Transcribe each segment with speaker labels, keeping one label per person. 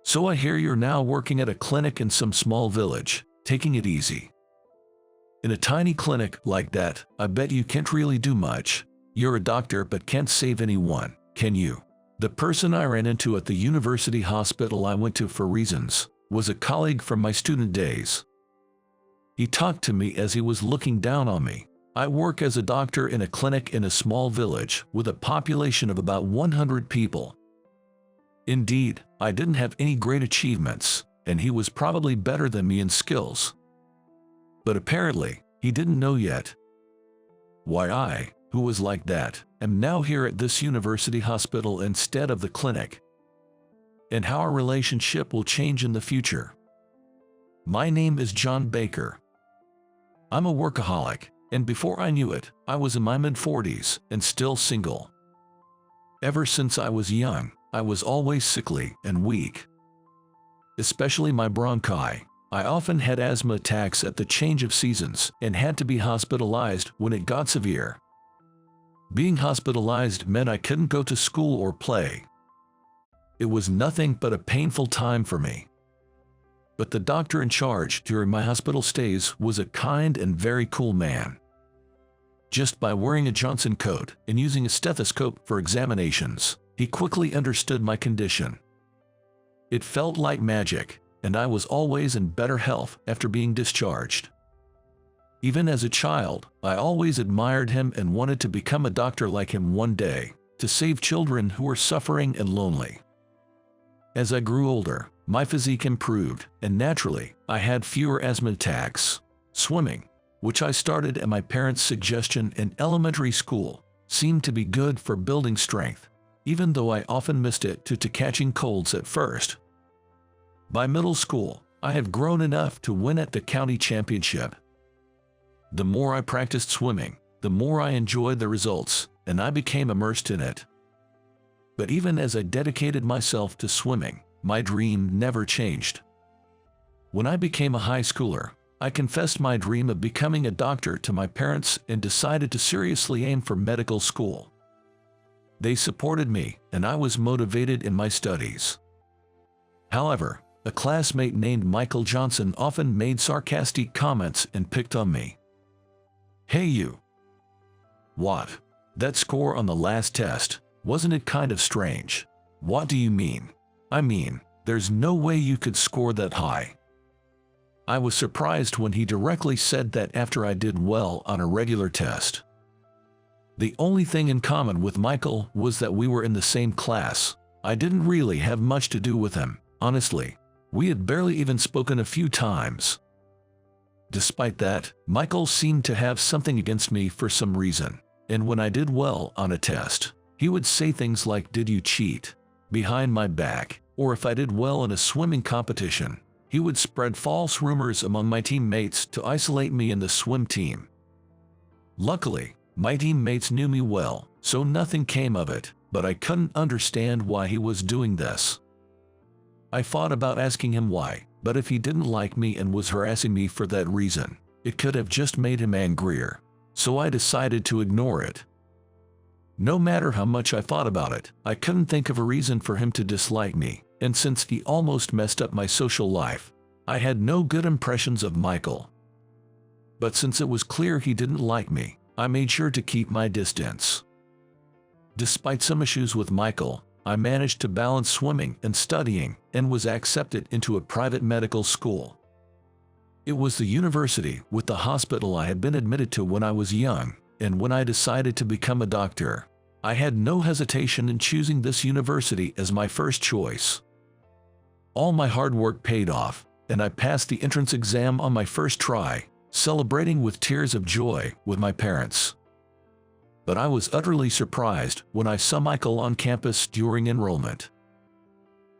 Speaker 1: So I hear you're now working at a clinic in some small village, taking it easy. In a tiny clinic like that, I bet you can't really do much. You're a doctor but can't save anyone, can you? The person I ran into at the university hospital I went to for reasons was a colleague from my student days. He talked to me as he was looking down on me. I work as a doctor in a clinic in a small village with a population of about 100 people. Indeed, I didn't have any great achievements, and he was probably better than me in skills. But apparently, he didn't know yet why I, who was like that, am now here at this university hospital instead of the clinic, and how our relationship will change in the future. My name is John Baker. I'm a workaholic, and before I knew it, I was in my mid-40s and still single. Ever since I was young, I was always sickly and weak. Especially my bronchi. I often had asthma attacks at the change of seasons and had to be hospitalized when it got severe. Being hospitalized meant I couldn't go to school or play. It was nothing but a painful time for me. But the doctor in charge during my hospital stays was a kind and very cool man. Just by wearing a Johnson coat and using a stethoscope for examinations, he quickly understood my condition. It felt like magic, and I was always in better health after being discharged. Even as a child, I always admired him and wanted to become a doctor like him one day, to save children who were suffering and lonely. As I grew older, my physique improved, and naturally, I had fewer asthma attacks. Swimming, which I started at my parents' suggestion in elementary school, seemed to be good for building strength, even though I often missed it due to catching colds at first. By middle school, I had grown enough to win at the county championship. The more I practiced swimming, the more I enjoyed the results, and I became immersed in it. But even as I dedicated myself to swimming, my dream never changed. When I became a high schooler, I confessed my dream of becoming a doctor to my parents and decided to seriously aim for medical school. They supported me, and I was motivated in my studies. However, a classmate named Michael Johnson often made sarcastic comments and picked on me. "Hey you! What? That score on the last test, wasn't it kind of strange? What do you mean? I mean, there's no way you could score that high." I was surprised when he directly said that after I did well on a regular test. The only thing in common with Michael was that we were in the same class. I didn't really have much to do with him, honestly. We had barely even spoken a few times. Despite that, Michael seemed to have something against me for some reason, and when I did well on a test, he would say things like, "Did you cheat?" behind my back, or if I did well in a swimming competition, he would spread false rumors among my teammates to isolate me in the swim team. Luckily, my teammates knew me well, so nothing came of it, but I couldn't understand why he was doing this. I thought about asking him why, but if he didn't like me and was harassing me for that reason, it could have just made him angrier, so I decided to ignore it. No matter how much I thought about it, I couldn't think of a reason for him to dislike me, and since he almost messed up my social life, I had no good impressions of Michael. But since it was clear he didn't like me, I made sure to keep my distance. Despite some issues with Michael, I managed to balance swimming and studying and was accepted into a private medical school. It was the university with the hospital I had been admitted to when I was young, and when I decided to become a doctor, I had no hesitation in choosing this university as my first choice. All my hard work paid off, and I passed the entrance exam on my first try, celebrating with tears of joy with my parents. But I was utterly surprised when I saw Michael on campus during enrollment.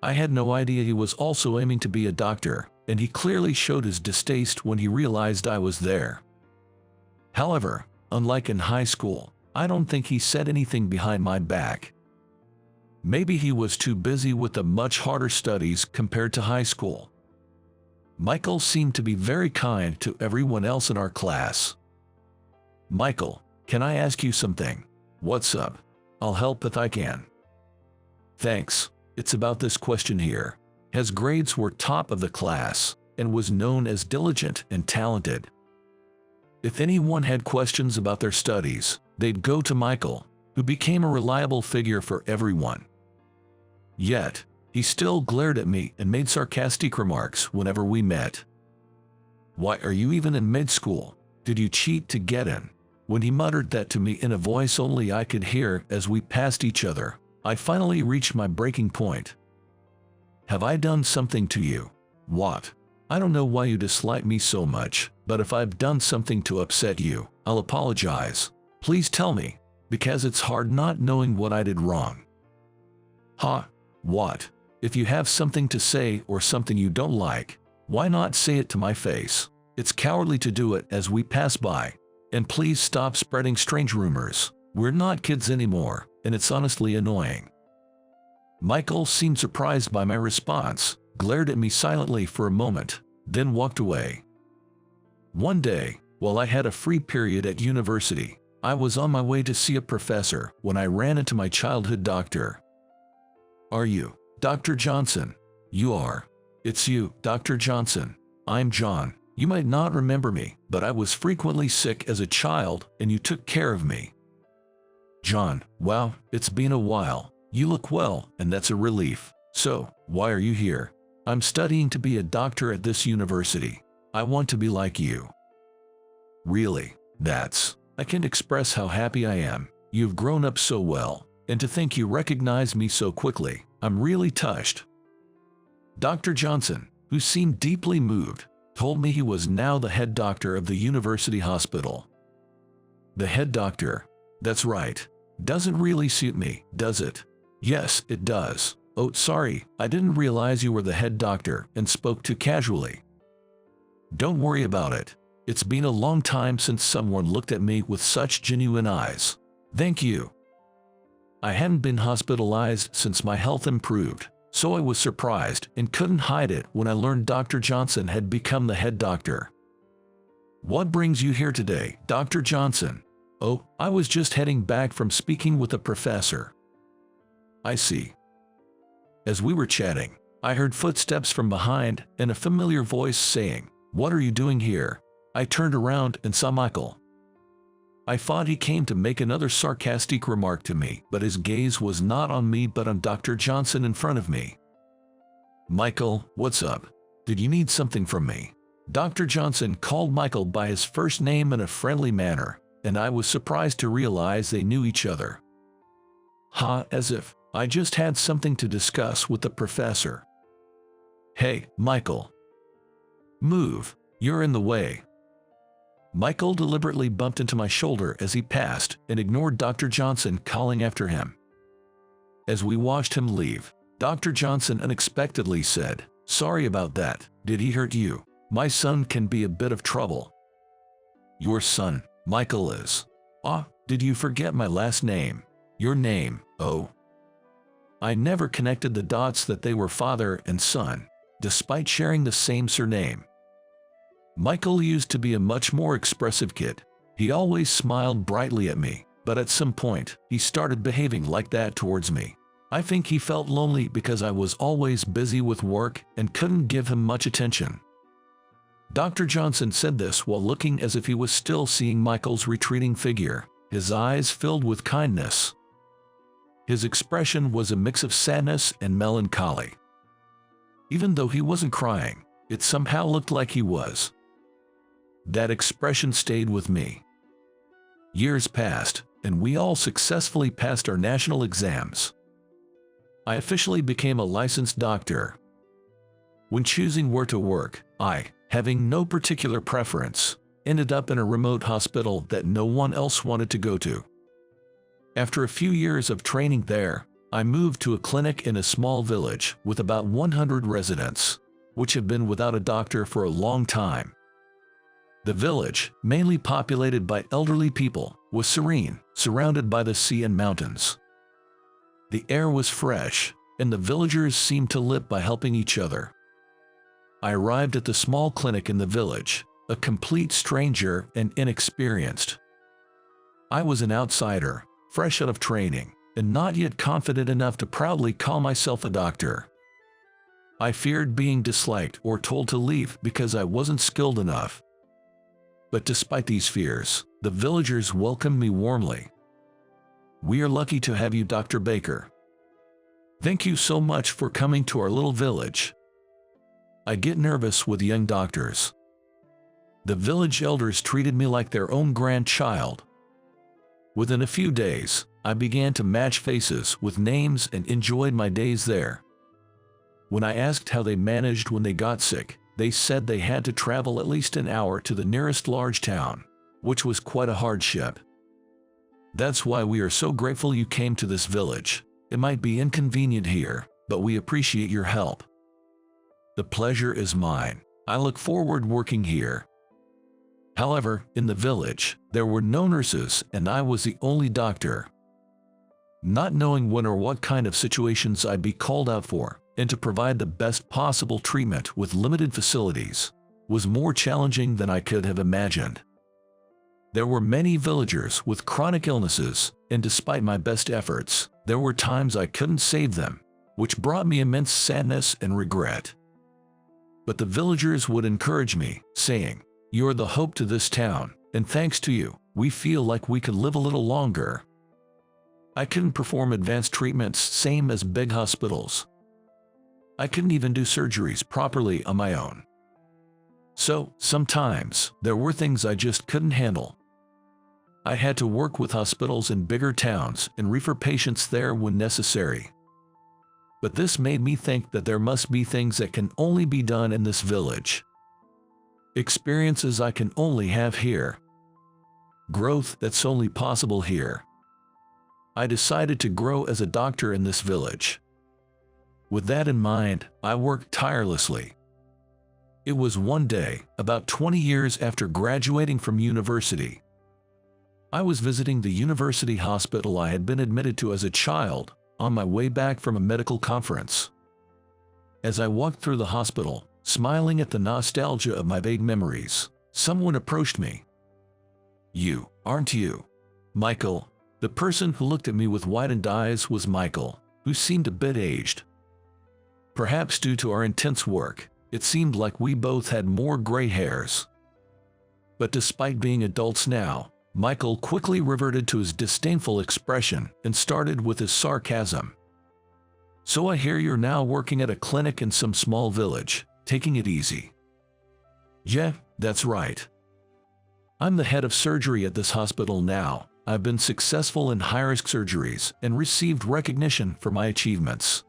Speaker 1: I had no idea he was also aiming to be a doctor, and he clearly showed his distaste when he realized I was there. However, unlike in high school, I don't think he said anything behind my back. Maybe he was too busy with the much harder studies compared to high school. Michael seemed to be very kind to everyone else in our class. "Michael, can I ask you something?" "What's up?" "I'll help if I can." "Thanks. It's about this question here. His grades were top of the class and was known as diligent and talented. If anyone had questions about their studies, they'd go to Michael, who became a reliable figure for everyone. Yet, he still glared at me and made sarcastic remarks whenever we met. "Why are you even in mid-school? Did you cheat to get in?" When he muttered that to me in a voice only I could hear as we passed each other, I finally reached my breaking point. "Have I done something to you?" "What?" "I don't know why you dislike me so much, but if I've done something to upset you, I'll apologize. Please tell me, because it's hard not knowing what I did wrong." "Huh? What? If you have something to say or something you don't like, why not say it to my face? It's cowardly to do it as we pass by. And please stop spreading strange rumors. We're not kids anymore, and it's honestly annoying." Michael seemed surprised by my response, glared at me silently for a moment, then walked away. One day, while I had a free period at university, I was on my way to see a professor when I ran into my childhood doctor. "Are you Dr. Johnson?" "You are." "It's you, Dr. Johnson. I'm John. You might not remember me, but I was frequently sick as a child and you took care of me." "John, wow, it's been a while. You look well, and that's a relief. So, why are you here?" "I'm studying to be a doctor at this university. I want to be like you." "Really? I can't express how happy I am. You've grown up so well, and to think you recognize me so quickly, I'm really touched." Dr. Johnson, who seemed deeply moved, told me he was now the head doctor of the university hospital. "The head doctor? That's right. Doesn't really suit me, does it?" "Yes, it does. Oh, sorry, I didn't realize you were the head doctor and spoke too casually." "Don't worry about it. It's been a long time since someone looked at me with such genuine eyes. Thank you." I hadn't been hospitalized since my health improved, so I was surprised and couldn't hide it when I learned Dr. Johnson had become the head doctor. "What brings you here today, Dr. Johnson?" "Oh, I was just heading back from speaking with a professor." "I see." As we were chatting, I heard footsteps from behind and a familiar voice saying, "What are you doing here?" I turned around and saw Michael. I thought he came to make another sarcastic remark to me, but his gaze was not on me but on Dr. Johnson in front of me. "Michael, what's up? Did you need something from me?" Dr. Johnson called Michael by his first name in a friendly manner, and I was surprised to realize they knew each other. As if I just had something to discuss with the professor. "Hey, Michael. Move, you're in the way." Michael deliberately bumped into my shoulder as he passed and ignored Dr. Johnson calling after him. As we watched him leave, Dr. Johnson unexpectedly said, "Sorry about that. Did he hurt you? My son can be a bit of trouble." "Your son, Michael is." Did you forget my last name? Your name, oh." I never connected the dots that they were father and son, despite sharing the same surname. Michael used to be a much more expressive kid. He always smiled brightly at me, but at some point, he started behaving like that towards me. I think he felt lonely because I was always busy with work and couldn't give him much attention. Dr. Johnson said this while looking as if he was still seeing Michael's retreating figure, his eyes filled with kindness. His expression was a mix of sadness and melancholy. Even though he wasn't crying, it somehow looked like he was. That expression stayed with me. Years passed, and we all successfully passed our national exams. I officially became a licensed doctor. When choosing where to work, I, having no particular preference, ended up in a remote hospital that no one else wanted to go to. After a few years of training there, I moved to a clinic in a small village with about 100 residents, which had been without a doctor for a long time. The village, mainly populated by elderly people, was serene, surrounded by the sea and mountains. The air was fresh, and the villagers seemed to live by helping each other. I arrived at the small clinic in the village, a complete stranger and inexperienced. I was an outsider, fresh out of training, and not yet confident enough to proudly call myself a doctor. I feared being disliked or told to leave because I wasn't skilled enough. But despite these fears, the villagers welcomed me warmly. "We are lucky to have you, Dr. Baker. Thank you so much for coming to our little village." I get nervous with young doctors. The village elders treated me like their own grandchild. Within a few days, I began to match faces with names and enjoyed my days there. When I asked how they managed when they got sick, they said they had to travel at least an hour to the nearest large town, which was quite a hardship. That's why we are so grateful you came to this village. It might be inconvenient here, but we appreciate your help. The pleasure is mine. I look forward working here. However, in the village, there were no nurses and I was the only doctor. Not knowing when or what kind of situations I'd be called out for, and to provide the best possible treatment with limited facilities, was more challenging than I could have imagined. There were many villagers with chronic illnesses, and despite my best efforts, there were times I couldn't save them, which brought me immense sadness and regret. But the villagers would encourage me, saying, "You are the hope to this town, and thanks to you, we feel like we could live a little longer." I couldn't perform advanced treatments same as big hospitals. I couldn't even do surgeries properly on my own. So, sometimes, there were things I just couldn't handle. I had to work with hospitals in bigger towns and refer patients there when necessary. But this made me think that there must be things that can only be done in this village. Experiences I can only have here. Growth that's only possible here. I decided to grow as a doctor in this village. With that in mind, I worked tirelessly. It was one day, about 20 years after graduating from university. I was visiting the university hospital I had been admitted to as a child, on my way back from a medical conference. As I walked through the hospital, smiling at the nostalgia of my vague memories, someone approached me. "You, aren't you, Michael?" The person who looked at me with widened eyes was Michael, who seemed a bit aged. Perhaps due to our intense work, it seemed like we both had more gray hairs. But despite being adults now, Michael quickly reverted to his disdainful expression and started with his sarcasm. "So I hear you're now working at a clinic in some small village, taking it easy." "Yeah, that's right. I'm the head of surgery at this hospital now. I've been successful in high-risk surgeries and received recognition for my achievements."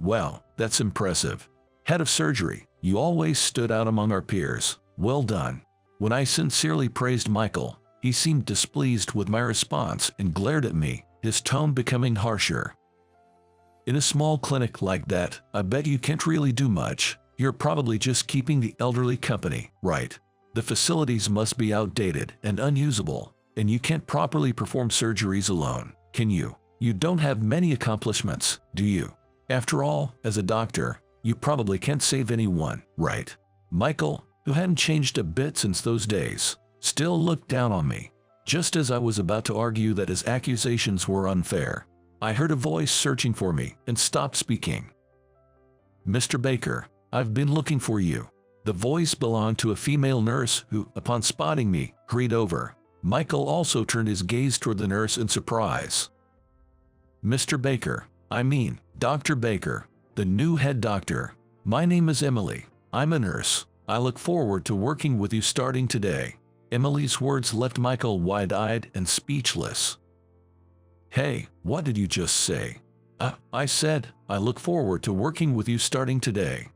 Speaker 1: "Well, that's impressive. Head of surgery, you always stood out among our peers. Well done." When I sincerely praised Michael, he seemed displeased with my response and glared at me, his tone becoming harsher. "In a small clinic like that, I bet you can't really do much. You're probably just keeping the elderly company, right? The facilities must be outdated and unusable, and you can't properly perform surgeries alone, can you? You don't have many accomplishments, do you? After all, as a doctor, you probably can't save anyone, right?" Michael, who hadn't changed a bit since those days, still looked down on me. Just as I was about to argue that his accusations were unfair, I heard a voice searching for me and stopped speaking. "Mr. Baker, I've been looking for you." The voice belonged to a female nurse who, upon spotting me, hurried over. Michael also turned his gaze toward the nurse in surprise. "Mr. Baker, I mean, Dr. Baker, the new head doctor. My name is Emily. I'm a nurse. I look forward to working with you starting today." Emily's words left Michael wide-eyed and speechless. "Hey, what did you just say?" I said, "I look forward to working with you starting today."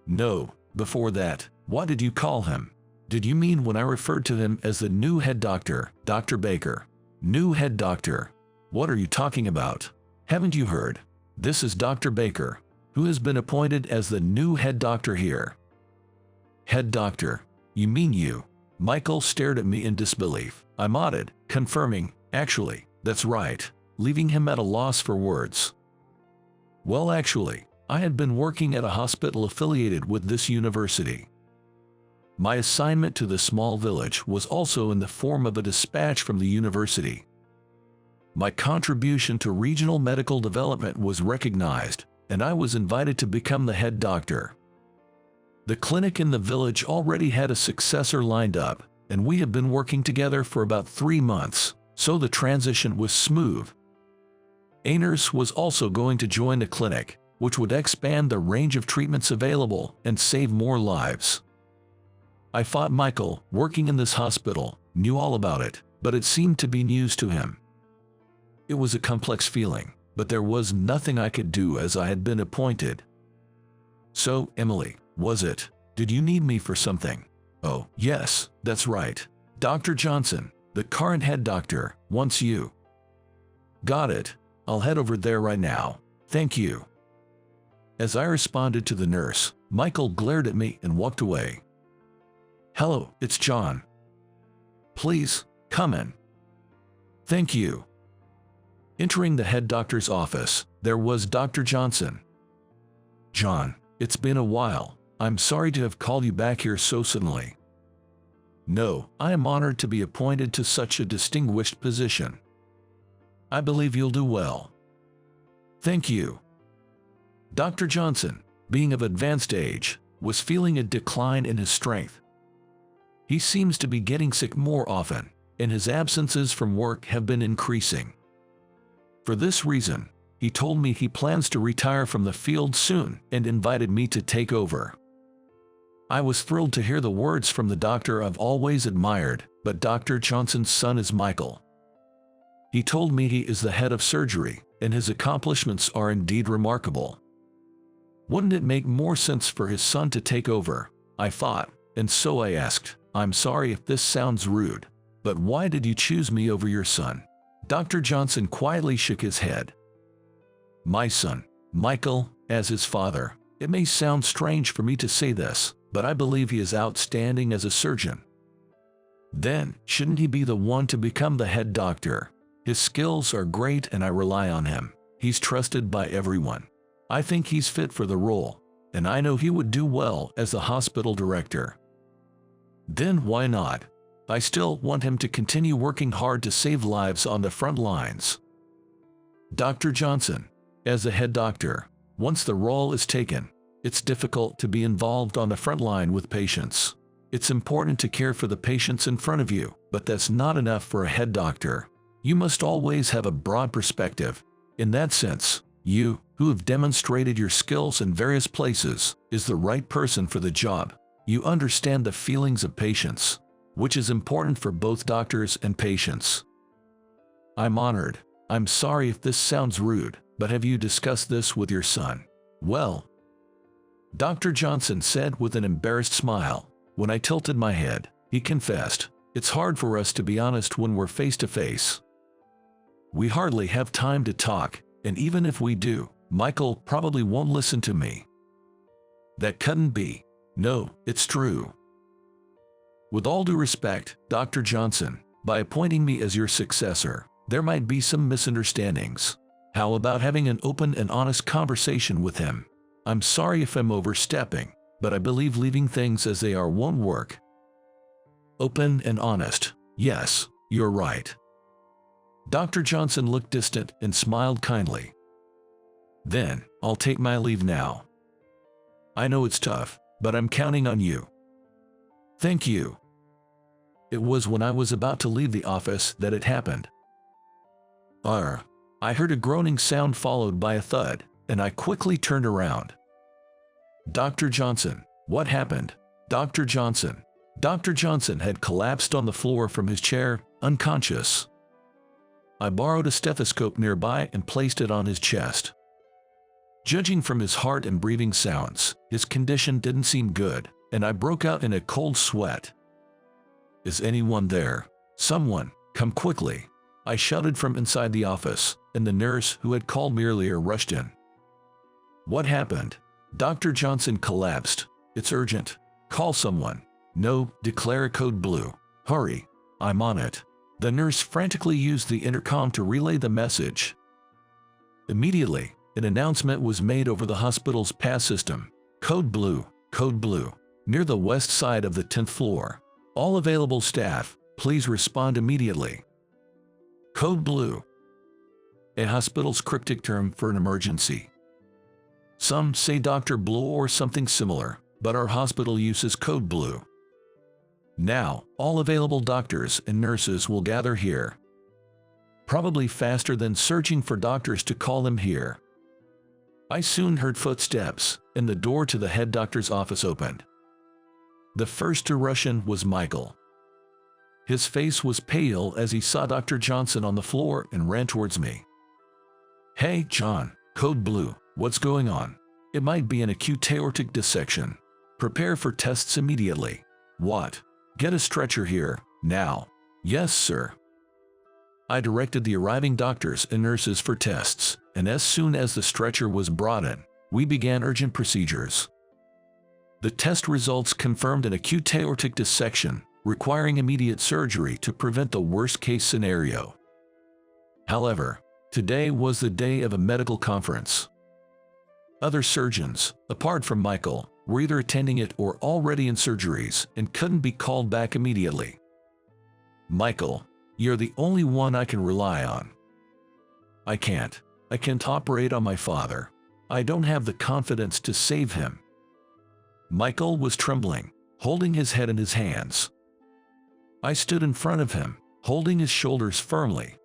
Speaker 1: "No, before that, what did you call him? Did you mean when I referred to him as the new head doctor, Dr. Baker?" "New head doctor? What are you talking about? Haven't you heard? This is Dr. Baker, who has been appointed as the new head doctor here." "Head doctor? You mean you?" Michael stared at me in disbelief. I nodded, confirming, "Actually, that's right," leaving him at a loss for words. Well, actually, I had been working at a hospital affiliated with this university. My assignment to the small village was also in the form of a dispatch from the university. My contribution to regional medical development was recognized, and I was invited to become the head doctor. The clinic in the village already had a successor lined up, and we had been working together for about 3 months, so the transition was smooth. A nurse was also going to join the clinic, which would expand the range of treatments available and save more lives. I thought Michael, working in this hospital, knew all about it, but it seemed to be news to him. It was a complex feeling, but there was nothing I could do as I had been appointed. So, Emily, was it? Did you need me for something? Oh, yes, that's right. Dr. Johnson, the current head doctor, wants you. Got it. I'll head over there right now. Thank you. As I responded to the nurse, Michael glared at me and walked away. Hello, it's John. Please, come in. Thank you. Entering the head doctor's office, there was Dr. Johnson. John, it's been a while. I'm sorry to have called you back here so suddenly. No, I am honored to be appointed to such a distinguished position. I believe you'll do well. Thank you. Dr. Johnson, being of advanced age, was feeling a decline in his strength. He seems to be getting sick more often, and his absences from work have been increasing. For this reason, he told me he plans to retire from the field soon and invited me to take over. I was thrilled to hear the words from the doctor I've always admired, but Dr. Johnson's son is Michael. He told me he is the head of surgery, and his accomplishments are indeed remarkable. Wouldn't it make more sense for his son to take over? I thought, and so I asked, I'm sorry if this sounds rude, but why did you choose me over your son? Dr. Johnson quietly shook his head. My son, Michael, as his father, it may sound strange for me to say this, but I believe he is outstanding as a surgeon. Then, shouldn't he be the one to become the head doctor? His skills are great and I rely on him. He's trusted by everyone. I think he's fit for the role, and I know he would do well as the hospital director. Then why not? I still want him to continue working hard to save lives on the front lines. Dr. Johnson, as the head doctor, once the role is taken, it's difficult to be involved on the front line with patients. It's important to care for the patients in front of you, but that's not enough for a head doctor. You must always have a broad perspective. In that sense, you, who have demonstrated your skills in various places, is the right person for the job. You understand the feelings of patients, which is important for both doctors and patients. I'm honored. I'm sorry if this sounds rude, but have you discussed this with your son? Well, Dr. Johnson said with an embarrassed smile. When I tilted my head, he confessed, it's hard for us to be honest when we're face to face. We hardly have time to talk, and even if we do, Michael probably won't listen to me. That couldn't be. No, it's true. With all due respect, Dr. Johnson, by appointing me as your successor, there might be some misunderstandings. How about having an open and honest conversation with him? I'm sorry if I'm overstepping, but I believe leaving things as they are won't work. Open and honest. Yes, you're right. Dr. Johnson looked distant and smiled kindly. Then, I'll take my leave now. I know it's tough, but I'm counting on you. Thank you. It was when I was about to leave the office that it happened. I heard a groaning sound followed by a thud, and I quickly turned around. Dr. Johnson, what happened? Dr. Johnson. Dr. Johnson had collapsed on the floor from his chair, unconscious. I borrowed a stethoscope nearby and placed it on his chest. Judging from his heart and breathing sounds, his condition didn't seem good, and I broke out in a cold sweat. Is anyone there? Someone, come quickly. I shouted from inside the office, and the nurse who had called me earlier rushed in. What happened? Dr. Johnson collapsed. It's urgent. Call someone. No, declare code blue. Hurry. I'm on it. The nurse frantically used the intercom to relay the message. Immediately, an announcement was made over the hospital's pass system. Code blue, near the west side of the 10th floor. All available staff, please respond immediately. Code blue. A hospital's cryptic term for an emergency. Some say Dr. Blue or something similar, but our hospital uses code blue. Now, all available doctors and nurses will gather here. Probably faster than searching for doctors to call them here. I soon heard footsteps, and the door to the head doctor's office opened. The first to rush in was Michael. His face was pale as he saw Dr. Johnson on the floor and ran towards me. "Hey, John, code blue, what's going on? It might be an acute aortic dissection. Prepare for tests immediately." "What? Get a stretcher here, now." "Yes, sir." I directed the arriving doctors and nurses for tests, and as soon as the stretcher was brought in, we began urgent procedures. The test results confirmed an acute aortic dissection, requiring immediate surgery to prevent the worst-case scenario. However, today was the day of a medical conference. Other surgeons, apart from Michael, were either attending it or already in surgeries and couldn't be called back immediately. "Michael, you're the only one I can rely on." I can't operate on my father. I don't have the confidence to save him." Michael was trembling, holding his head in his hands. I stood in front of him, holding his shoulders firmly.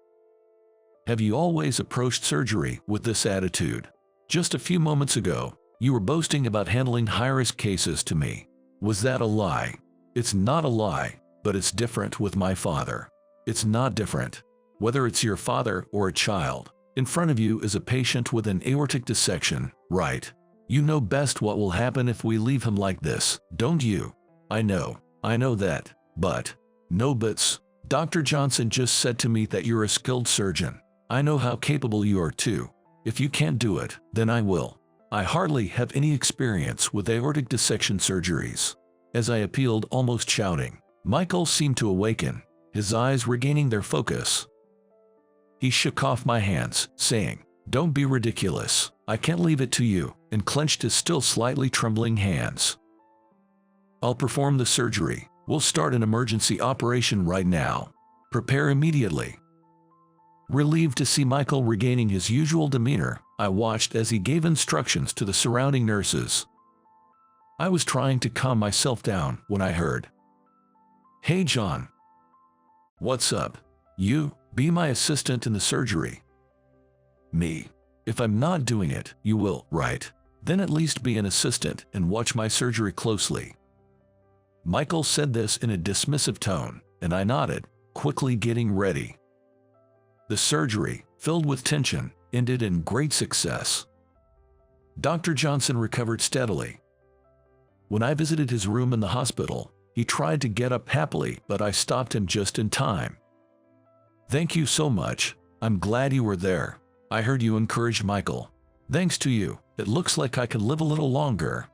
Speaker 1: "Have you always approached surgery with this attitude? Just a few moments ago, you were boasting about handling high-risk cases to me. Was that a lie?" "It's not a lie, but it's different with my father." "It's not different. Whether it's your father or a child, in front of you is a patient with an aortic dissection, right? You know best what will happen if we leave him like this, don't you?" I know that, but..." "No buts. Dr. Johnson just said to me that you're a skilled surgeon. I know how capable you are too. If you can't do it, then I will. I hardly have any experience with aortic dissection surgeries." As I appealed, almost shouting, Michael seemed to awaken, his eyes regaining their focus. He shook off my hands, saying, "Don't be ridiculous. I can't leave it to you," and clenched his still slightly trembling hands. "I'll perform the surgery. We'll start an emergency operation right now. Prepare immediately." Relieved to see Michael regaining his usual demeanor, I watched as he gave instructions to the surrounding nurses. I was trying to calm myself down when I heard, "Hey, John. What's up? You, be my assistant in the surgery." "Me? If I'm not doing it, you will, right? Then at least be an assistant and watch my surgery closely." Michael said this in a dismissive tone, and I nodded, quickly getting ready. The surgery, filled with tension, ended in great success. Dr. Johnson recovered steadily. When I visited his room in the hospital, he tried to get up happily, but I stopped him just in time. "Thank you so much. I'm glad you were there. I heard you encouraged Michael. Thanks to you, it looks like I can live a little longer."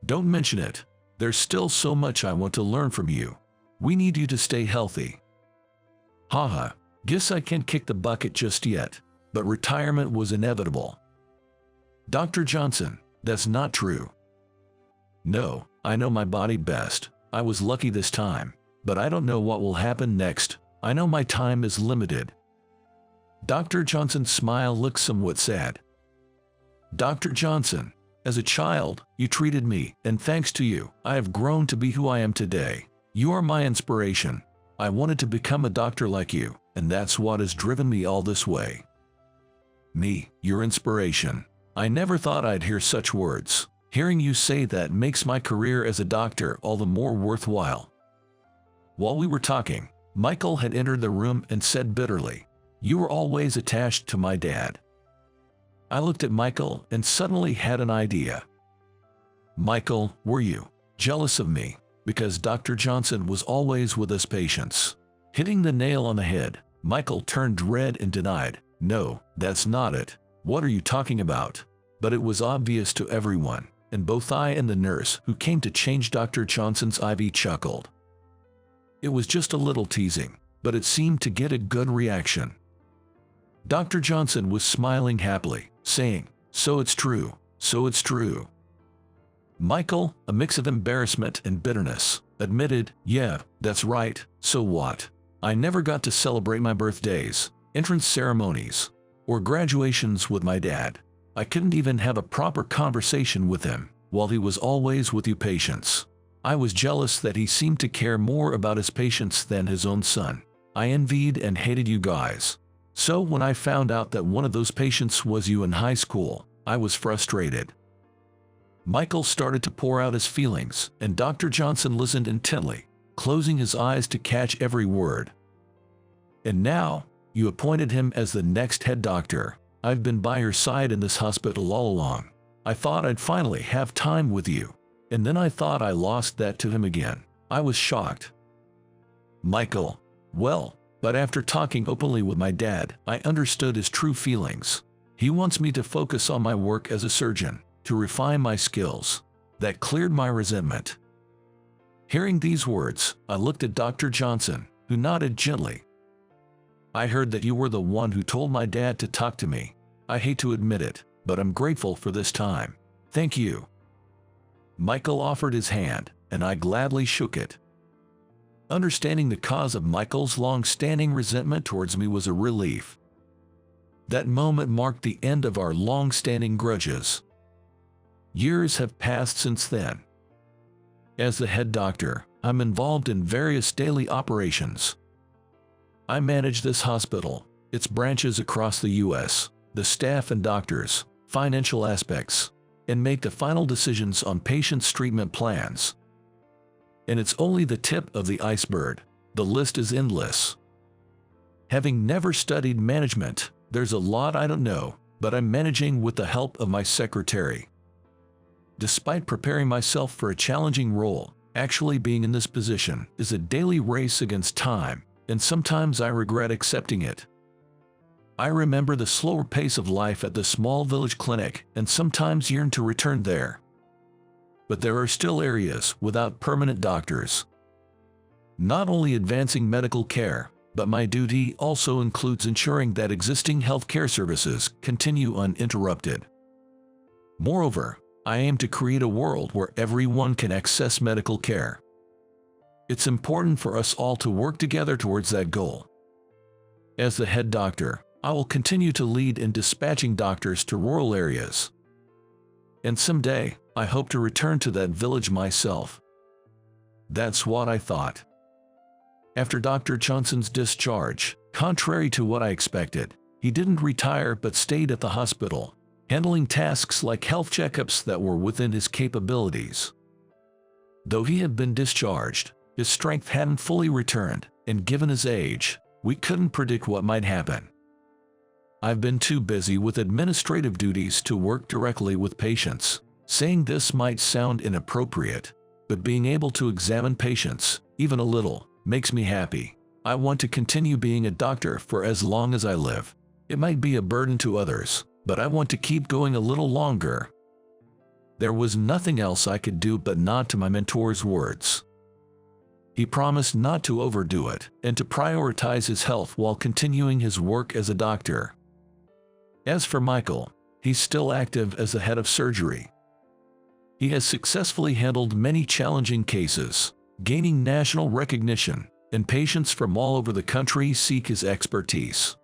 Speaker 1: "Don't mention it. There's still so much I want to learn from you. We need you to stay healthy." "Haha, guess I can't kick the bucket just yet, but retirement was inevitable." "Dr. Johnson, that's not true." "No, I know my body best. I was lucky this time, but I don't know what will happen next. I know my time is limited." Dr. Johnson's smile looked somewhat sad. "Dr. Johnson, as a child, you treated me, and thanks to you, I have grown to be who I am today. You are my inspiration. I wanted to become a doctor like you, and that's what has driven me all this way." "Me, your inspiration. I never thought I'd hear such words. Hearing you say that makes my career as a doctor all the more worthwhile." While we were talking, Michael had entered the room and said bitterly, "You were always attached to my dad." I looked at Michael and suddenly had an idea. "Michael, were you jealous of me because Dr. Johnson was always with us patients?" Hitting the nail on the head, Michael turned red and denied, "No, that's not it. What are you talking about?" But it was obvious to everyone, and both I and the nurse who came to change Dr. Johnson's IV chuckled. It was just a little teasing, but it seemed to get a good reaction. Dr. Johnson was smiling happily, saying, "So it's true, so it's true." Michael, a mix of embarrassment and bitterness, admitted, "Yeah, that's right, so what? I never got to celebrate my birthdays, entrance ceremonies, or graduations with my dad. I couldn't even have a proper conversation with him, while he was always with you patients. I was jealous that he seemed to care more about his patients than his own son. I envied and hated you guys. So when I found out that one of those patients was you in high school, I was frustrated." Michael started to pour out his feelings, and Dr. Johnson listened intently, closing his eyes to catch every word. "And now, you appointed him as the next head doctor. I've been by your side in this hospital all along. I thought I'd finally have time with you. And then I thought I lost that to him again. I was shocked." Michael: "Well, but after talking openly with my dad, I understood his true feelings. He wants me to focus on my work as a surgeon, to refine my skills. That cleared my resentment." Hearing these words, I looked at Dr. Johnson, who nodded gently. "I heard that you were the one who told my dad to talk to me. I hate to admit it, but I'm grateful for this time. Thank you." Michael offered his hand, and I gladly shook it. Understanding the cause of Michael's long-standing resentment towards me was a relief. That moment marked the end of our long-standing grudges. Years have passed since then. As the head doctor, I'm involved in various daily operations. I manage this hospital, its branches across the U.S., the staff and doctors, financial aspects, and make the final decisions on patients' treatment plans. And it's only the tip of the iceberg. The list is endless. Having never studied management, there's a lot I don't know, but I'm managing with the help of my secretary. Despite preparing myself for a challenging role, actually being in this position is a daily race against time, and sometimes I regret accepting it. I remember the slower pace of life at the small village clinic and sometimes yearn to return there. But there are still areas without permanent doctors. Not only advancing medical care, but my duty also includes ensuring that existing healthcare services continue uninterrupted. Moreover, I aim to create a world where everyone can access medical care. It's important for us all to work together towards that goal. As the head doctor, I will continue to lead in dispatching doctors to rural areas. And someday, I hope to return to that village myself. That's what I thought. After Dr. Johnson's discharge, contrary to what I expected, he didn't retire but stayed at the hospital, handling tasks like health checkups that were within his capabilities. Though he had been discharged, his strength hadn't fully returned, and given his age, we couldn't predict what might happen. I've been too busy with administrative duties to work directly with patients. Saying this might sound inappropriate, but being able to examine patients, even a little, makes me happy. I want to continue being a doctor for as long as I live. It might be a burden to others, but I want to keep going a little longer. There was nothing else I could do but nod to my mentor's words. He promised not to overdo it and to prioritize his health while continuing his work as a doctor. As for Michael, he's still active as the head of surgery. He has successfully handled many challenging cases, gaining national recognition, and patients from all over the country seek his expertise.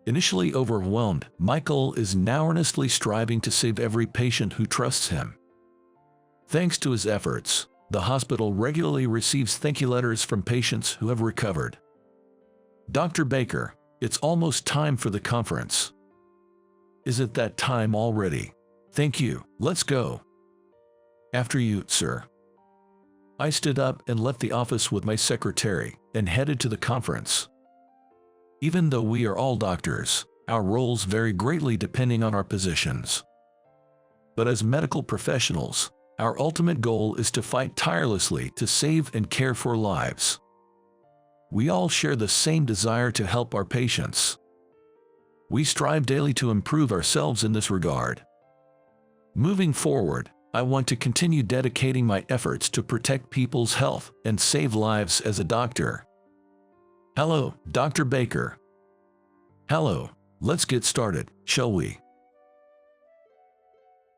Speaker 1: Initially overwhelmed, Michael is now earnestly striving to save every patient who trusts him. Thanks to his efforts, the hospital regularly receives thank you letters from patients who have recovered. "Dr. Baker, it's almost time for the conference." "Is it that time already?" "Thank you, let's go." "After you, sir." I stood up and left the office with my secretary and headed to the conference. Even though we are all doctors, our roles vary greatly depending on our positions. But as medical professionals, our ultimate goal is to fight tirelessly to save and care for lives. We all share the same desire to help our patients. We strive daily to improve ourselves in this regard. Moving forward, I want to continue dedicating my efforts to protect people's health and save lives as a doctor. "Hello, Dr. Baker." "Hello, let's get started, shall we?"